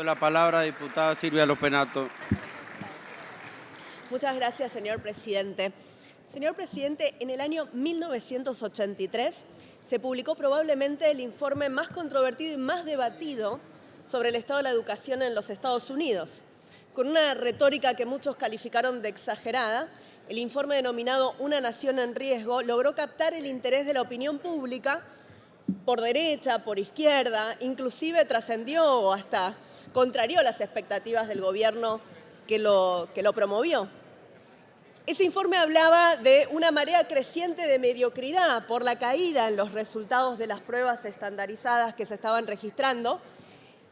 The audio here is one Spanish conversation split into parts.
la palabra, diputada Silvia Lopenato. Muchas gracias, señor presidente. Señor presidente, en el año 1983 se publicó probablemente el informe más controvertido y más debatido sobre el estado de la educación en los Estados Unidos. Con una retórica que muchos calificaron de exagerada, el informe denominado Una nación en riesgo logró captar el interés de la opinión pública por derecha, por izquierda, inclusive trascendió o hasta contrarió las expectativas del gobierno que lo promovió. Ese informe hablaba de una marea creciente de mediocridad por la caída en los resultados de las pruebas estandarizadas que se estaban registrando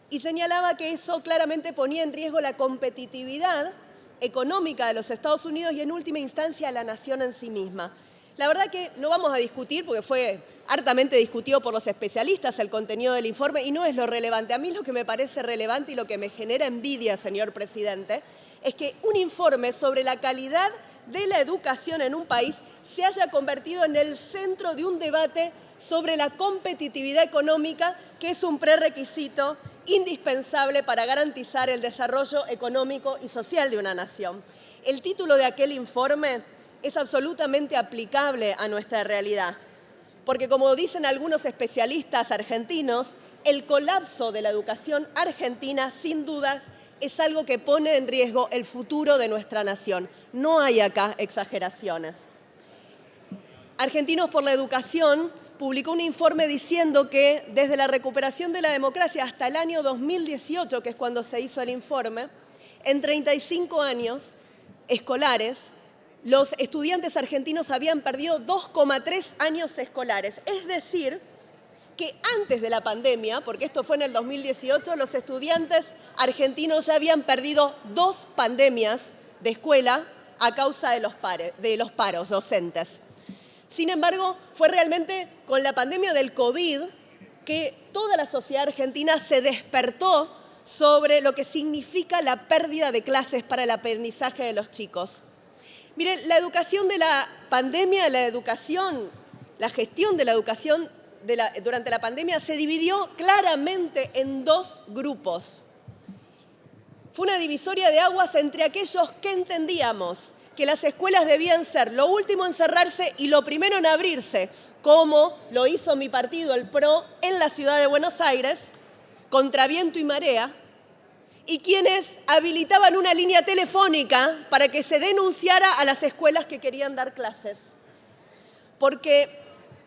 y señalaba que eso claramente ponía en riesgo la competitividad económica de los Estados Unidos y en última instancia la nación en sí misma. La verdad que no vamos a discutir, porque fue hartamente discutido por los especialistas el contenido del informe y no es lo relevante. A mí lo que me parece relevante y lo que me genera envidia, señor presidente, es que un informe sobre la calidad de la educación en un país se haya convertido en el centro de un debate sobre la competitividad económica, que es un prerequisito indispensable para garantizar el desarrollo económico y social de una nación. El título de aquel informe es absolutamente aplicable a nuestra realidad, porque como dicen algunos especialistas argentinos, el colapso de la educación argentina, sin dudas, es algo que pone en riesgo el futuro de nuestra nación. No hay acá exageraciones. Argentinos por la Educación publicó un informe diciendo que desde la recuperación de la democracia hasta el año 2018, que es cuando se hizo el informe, en 35 años escolares, los estudiantes argentinos habían perdido 2,3 años escolares. Es decir, que antes de la pandemia, porque esto fue en el 2018, los estudiantes argentinos ya habían perdido 2 pandemias de escuela a causa de los paros docentes. Sin embargo, fue realmente con la pandemia del COVID que toda la sociedad argentina se despertó sobre lo que significa la pérdida de clases para el aprendizaje de los chicos. Miren, la educación de la pandemia, la gestión de la educación durante la pandemia se dividió claramente en 2 grupos. Fue una divisoria de aguas entre aquellos que entendíamos que las escuelas debían ser lo último en cerrarse y lo primero en abrirse, como lo hizo mi partido, el PRO, en la ciudad de Buenos Aires, contra viento y marea, y quienes habilitaban una línea telefónica para que se denunciara a las escuelas que querían dar clases. Porque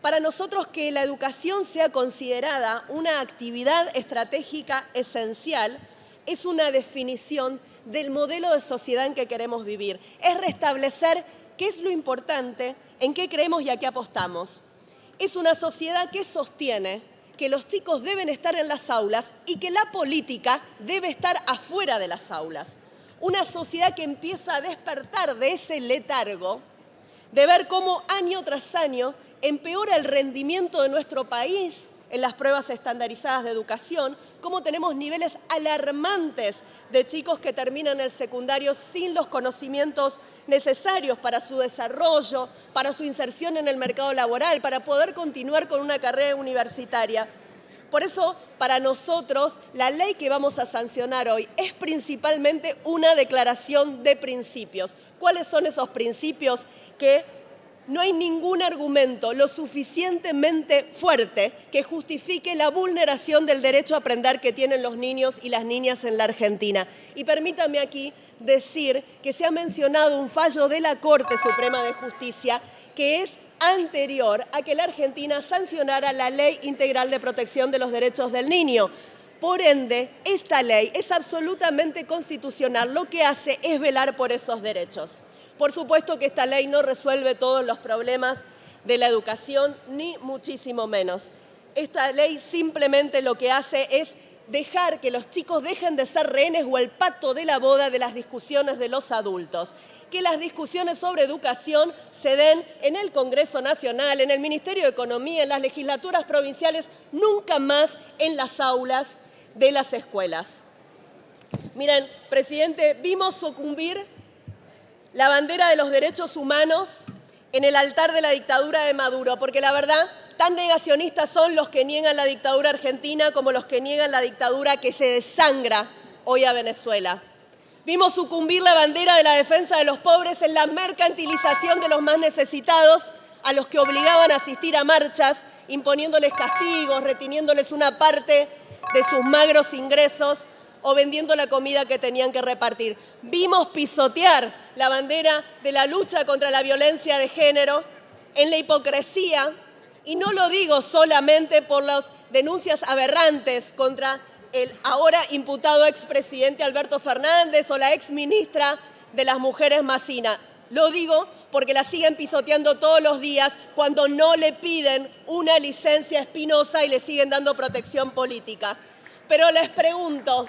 para nosotros que la educación sea considerada una actividad estratégica esencial es una definición del modelo de sociedad en que queremos vivir. Es restablecer qué es lo importante, en qué creemos y a qué apostamos. Es una sociedad que sostiene que los chicos deben estar en las aulas y que la política debe estar afuera de las aulas. Una sociedad que empieza a despertar de ese letargo, de ver cómo año tras año empeora el rendimiento de nuestro país en las pruebas estandarizadas de educación, cómo tenemos niveles alarmantes de chicos que terminan el secundario sin los conocimientos necesarios para su desarrollo, para su inserción en el mercado laboral, para poder continuar con una carrera universitaria. Por eso, para nosotros, la ley que vamos a sancionar hoy es principalmente una declaración de principios. ¿Cuáles son esos principios? Que no hay ningún argumento lo suficientemente fuerte que justifique la vulneración del derecho a aprender que tienen los niños y las niñas en la Argentina. Y permítame aquí decir que se ha mencionado un fallo de la Corte Suprema de Justicia que es anterior a que la Argentina sancionara la Ley Integral de Protección de los Derechos del Niño. Por ende, esta ley es absolutamente constitucional. Lo que hace es velar por esos derechos. Por supuesto que esta ley no resuelve todos los problemas de la educación, ni muchísimo menos. Esta ley simplemente lo que hace es dejar que los chicos dejen de ser rehenes o el pato de la boda de las discusiones de los adultos. Que las discusiones sobre educación se den en el Congreso Nacional, en el Ministerio de Economía, en las legislaturas provinciales, nunca más en las aulas de las escuelas. Miren, presidente, vimos sucumbir la bandera de los derechos humanos en el altar de la dictadura de Maduro, porque la verdad, tan negacionistas son los que niegan la dictadura argentina como los que niegan la dictadura que se desangra hoy a Venezuela. Vimos sucumbir la bandera de la defensa de los pobres en la mercantilización de los más necesitados, a los que obligaban a asistir a marchas, imponiéndoles castigos, reteniéndoles una parte de sus magros ingresos o vendiendo la comida que tenían que repartir. Vimos pisotear la bandera de la lucha contra la violencia de género en la hipocresía, y no lo digo solamente por las denuncias aberrantes contra el ahora imputado expresidente Alberto Fernández o la exministra de las Mujeres Massina. Lo digo porque la siguen pisoteando todos los días cuando no le piden una licencia espinosa y le siguen dando protección política. Pero les pregunto,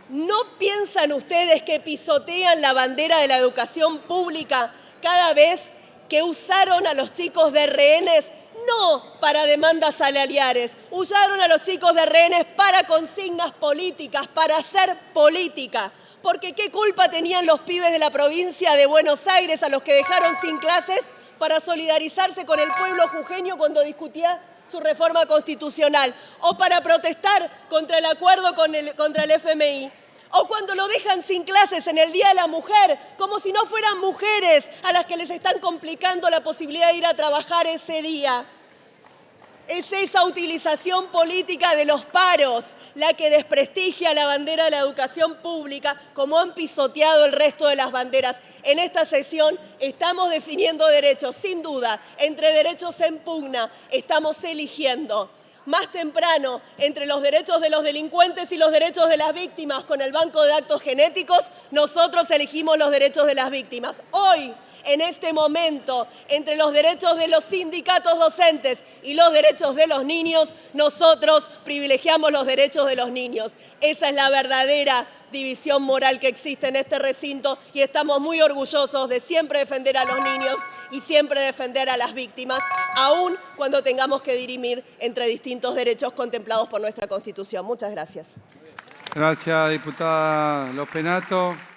¿no piensan ustedes que pisotean la bandera de la educación pública cada vez que usaron a los chicos de rehenes no para demandas salariales, usaron a los chicos de rehenes para consignas políticas, para hacer política? Porque ¿qué culpa tenían los pibes de la provincia de Buenos Aires a los que dejaron sin clases para solidarizarse con el pueblo jujeño cuando discutía su reforma constitucional? O para protestar contra el acuerdo contra el FMI. O cuando lo dejan sin clases en el Día de la Mujer, como si no fueran mujeres a las que les están complicando la posibilidad de ir a trabajar ese día. Es esa utilización política de los paros la que desprestigia la bandera de la educación pública, como han pisoteado el resto de las banderas. En esta sesión estamos definiendo derechos, sin duda, entre derechos en pugna, estamos eligiendo. Más temprano, entre los derechos de los delincuentes y los derechos de las víctimas, con el banco de datos genéticos, nosotros elegimos los derechos de las víctimas. Hoy, en este momento, entre los derechos de los sindicatos docentes y los derechos de los niños, nosotros privilegiamos los derechos de los niños. Esa es la verdadera división moral que existe en este recinto y estamos muy orgullosos de siempre defender a los niños y siempre defender a las víctimas, aun cuando tengamos que dirimir entre distintos derechos contemplados por nuestra Constitución. Muchas gracias. Gracias, diputada Loppenato.